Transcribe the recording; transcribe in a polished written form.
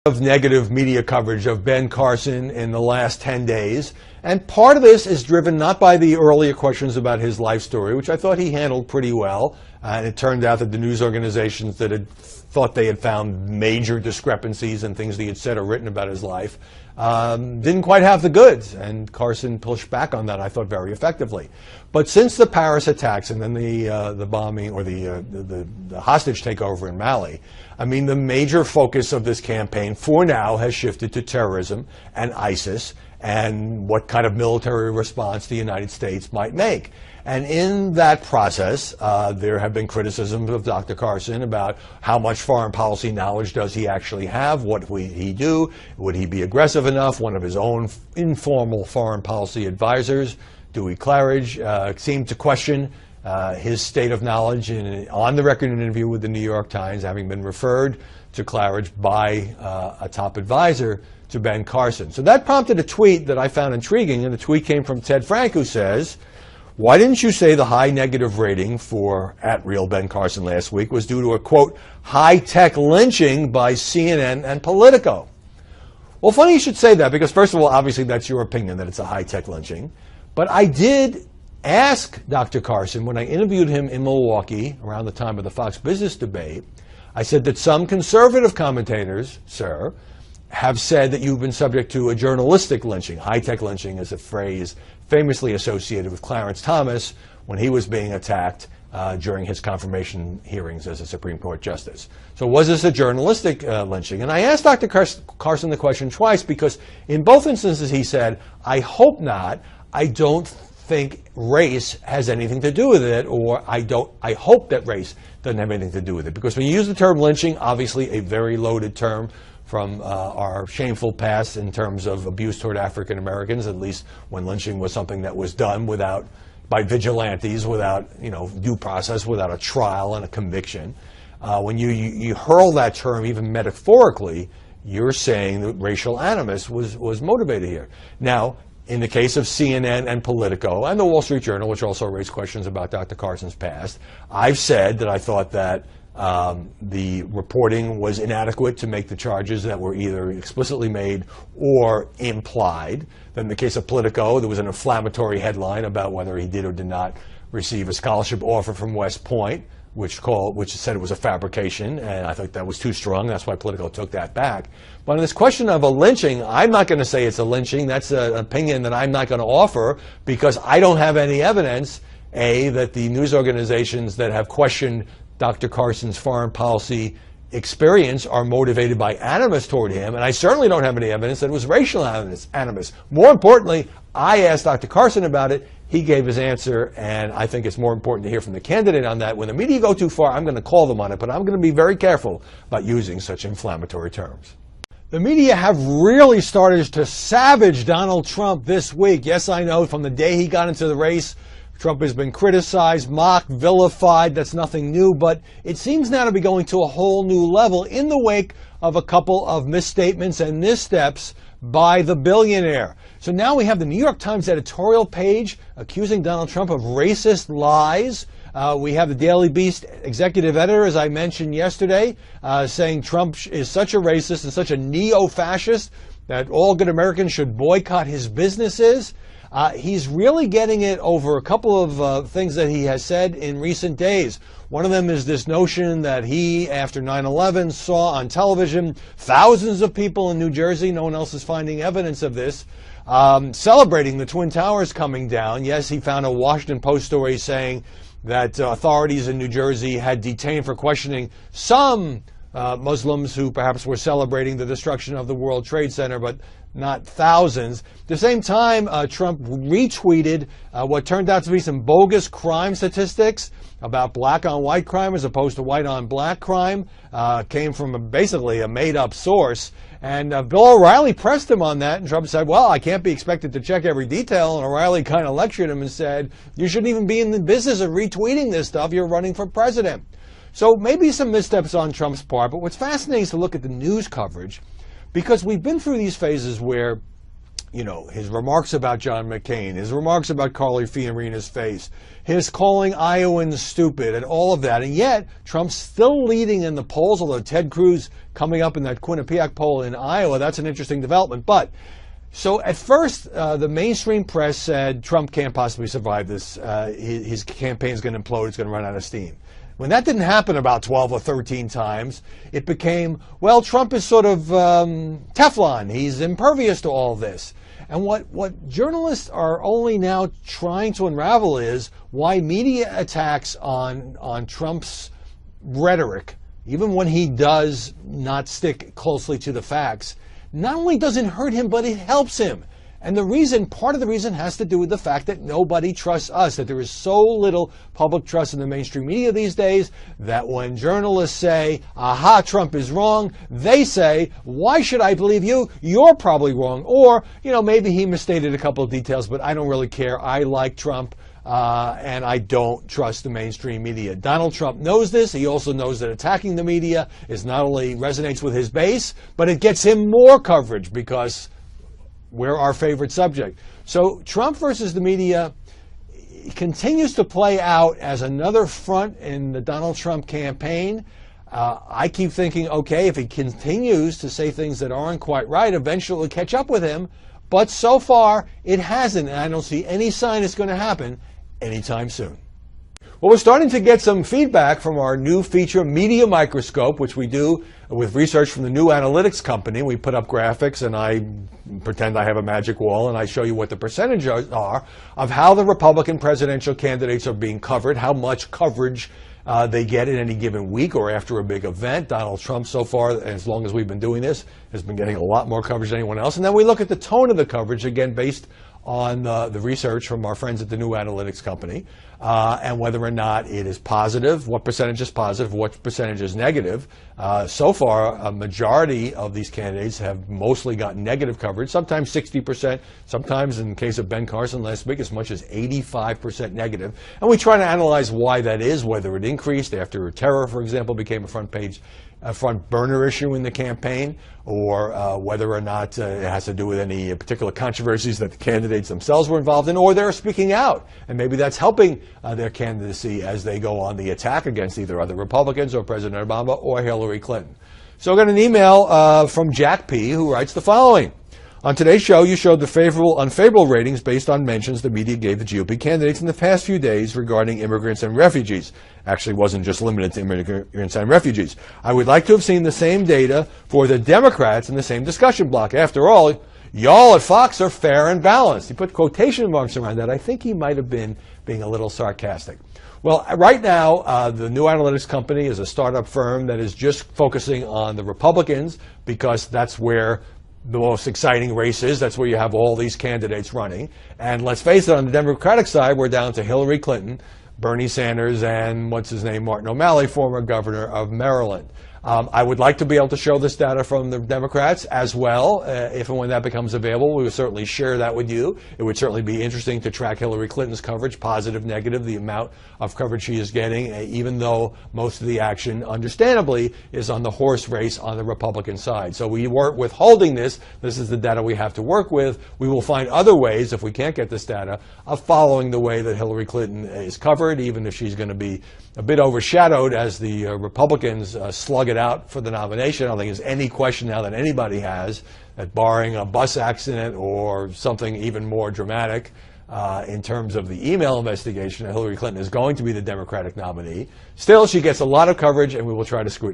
of negative media coverage of Ben Carson in the last 10 days. And part of this is driven not by the earlier questions about his life story, which I thought he handled pretty well. And it turned out that the news organizations that had thought they had found major discrepancies in things that he had said or written about his life didn't quite have the goods. And Carson pushed back on that, I thought, very effectively. But since the Paris attacks and then the bombing or the hostage takeover in Mali, I mean, the major focus of this campaign for now has shifted to terrorism and ISIS and what kind of military response the United States might make. And in that process, there have been criticisms of Dr. Carson about how much foreign policy knowledge does he actually have, what would he do, would he be aggressive enough. One of his own informal foreign policy advisors, Dewey Claridge, seemed to question his state of knowledge on the record in an interview with the New York Times, having been referred to Claridge by a top advisor to Ben Carson. So that prompted a tweet that I found intriguing, and the tweet came from Ted Frank, who says, "Why didn't you say the high negative rating for @RealBen Carson last week was due to a, quote, high-tech lynching by CNN and Politico?" Well, funny you should say that, because first of all, obviously that's your opinion that it's a high-tech lynching. But I did ask Dr. Carson when I interviewed him in Milwaukee around the time of the Fox Business debate, I said that some conservative commentators, sir, have said that you've been subject to a journalistic lynching. High-tech lynching is a phrase famously associated with Clarence Thomas when he was being attacked during his confirmation hearings as a Supreme Court justice. So was this a journalistic lynching? And I asked Dr. Carson the question twice, because in both instances he said, I hope not. I don't think race has anything to do with it, or I hope that race doesn't have anything to do with it. Because when you use the term lynching, obviously a very loaded term from our shameful past in terms of abuse toward African Americans, at least when lynching was something that was done by vigilantes, without due process, without a trial and a conviction. When you hurl that term, even metaphorically, you're saying that racial animus was motivated here. Now, in the case of CNN and Politico and the Wall Street Journal, which also raised questions about Dr. Carson's past, I've said that I thought that the reporting was inadequate to make the charges that were either explicitly made or implied. Then in the case of Politico, there was an inflammatory headline about whether he did or did not receive a scholarship offer from West Point, which said it was a fabrication, and I thought that was too strong. That's why Politico took that back. But on this question of a lynching, I'm not going to say it's a lynching. That's an opinion that I'm not going to offer, because I don't have any evidence, that the news organizations that have questioned Dr. Carson's foreign policy experience are motivated by animus toward him, and I certainly don't have any evidence that it was racial animus. More importantly, I asked Dr. Carson about it. He gave his answer, and I think it's more important to hear from the candidate on that. When the media go too far, I'm going to call them on it, but I'm going to be very careful about using such inflammatory terms. The media have really started to savage Donald Trump this week. Yes, I know, from the day he got into the race, Trump has been criticized, mocked, vilified. That's nothing new, but it seems now to be going to a whole new level in the wake of a couple of misstatements and missteps by the billionaire. So now we have the New York Times editorial page accusing Donald Trump of racist lies. We have the Daily Beast executive editor, as I mentioned yesterday, saying Trump is such a racist and such a neo-fascist that all good Americans should boycott his businesses. He's really getting it over a couple of things that he has said in recent days. One of them is this notion that he, after 9/11, saw on television thousands of people in New Jersey, no one else is finding evidence of this, celebrating the Twin Towers coming down. Yes, he found a Washington Post story saying that authorities in New Jersey had detained for questioning some Muslims who perhaps were celebrating the destruction of the World Trade Center, but not thousands. At the same time, Trump retweeted what turned out to be some bogus crime statistics about black on white crime as opposed to white on black crime. Came from basically a made-up source. And Bill O'Reilly pressed him on that, and Trump said, well, I can't be expected to check every detail. And O'Reilly kind of lectured him and said, you shouldn't even be in the business of retweeting this stuff. You're running for president. So maybe some missteps on Trump's part, but what's fascinating is to look at the news coverage, because we've been through these phases where his remarks about John McCain, his remarks about Carly Fiorina's face, his calling Iowans stupid and all of that. And yet, Trump's still leading in the polls, although Ted Cruz coming up in that Quinnipiac poll in Iowa, that's an interesting development. But, so at first, the mainstream press said Trump can't possibly survive this. His campaign is going to implode. It's going to run out of steam. When that didn't happen about 12 or 13 times, it became, well, Trump is sort of Teflon. He's impervious to all this. And what journalists are only now trying to unravel is why media attacks on Trump's rhetoric, even when he does not stick closely to the facts, not only doesn't hurt him, but it helps him. And part of the reason has to do with the fact that nobody trusts us, that there is so little public trust in the mainstream media these days that when journalists say, aha, Trump is wrong, they say, why should I believe you? You're probably wrong. Or, maybe he misstated a couple of details, but I don't really care. I like Trump. And I don't trust the mainstream media. Donald Trump knows this. He also knows that attacking the media is not only resonates with his base, but it gets him more coverage because we're our favorite subject. So Trump versus the media continues to play out as another front in the Donald Trump campaign. I keep thinking, okay, if he continues to say things that aren't quite right, eventually it'll catch up with him. But so far, it hasn't, and I don't see any sign it's going to happen anytime soon. Well, we're starting to get some feedback from our new feature, Media Microscope, which we do with research from the new analytics company. We put up graphics, and I pretend I have a magic wall, and I show you what the percentages are of how the Republican presidential candidates are being covered, how much coverage they get in any given week or after a big event. Donald Trump, so far, as long as we've been doing this, has been getting a lot more coverage than anyone else. And then we look at the tone of the coverage, again, based on the research from our friends at the new analytics company, and whether or not it is positive, what percentage is positive, what percentage is negative. So far, a majority of these candidates have mostly gotten negative coverage, sometimes 60%, sometimes in the case of Ben Carson last week, as much as 85% negative. And we try to analyze why that is, whether it increased after terror, for example, became a front burner issue in the campaign, or whether or not it has to do with any particular controversies that the candidates themselves were involved in, or they're speaking out. And maybe that's helping their candidacy as they go on the attack against either other Republicans or President Obama or Hillary Clinton. So I got an email from Jack P., who writes the following. On today's show, you showed the favorable, unfavorable ratings based on mentions the media gave the GOP candidates in the past few days regarding immigrants and refugees. Actually, wasn't just limited to immigrants and refugees. I would like to have seen the same data for the Democrats in the same discussion block. After all, y'all at Fox are fair and balanced. He put quotation marks around that. I think he might have been being a little sarcastic. Well, right now, the new analytics company is a startup firm that is just focusing on the Republicans because that's where the most exciting race is. That's where you have all these candidates running. And let's face it, on the Democratic side, we're down to Hillary Clinton, Bernie Sanders, and Martin O'Malley, former governor of Maryland. I would like to be able to show this data from the Democrats as well. If and when that becomes available, we would certainly share that with you. It would certainly be interesting to track Hillary Clinton's coverage, positive, negative, the amount of coverage she is getting, even though most of the action, understandably, is on the horse race on the Republican side. So we weren't withholding this. This is the data we have to work with. We will find other ways, if we can't get this data, of following the way that Hillary Clinton is covered, even if she's going to be a bit overshadowed as the Republicans slug it out for the nomination. I don't think there's any question now that anybody has that, barring a bus accident or something even more dramatic in terms of the email investigation, Hillary Clinton is going to be the Democratic nominee. Still, she gets a lot of coverage, and we will try to scrutinize.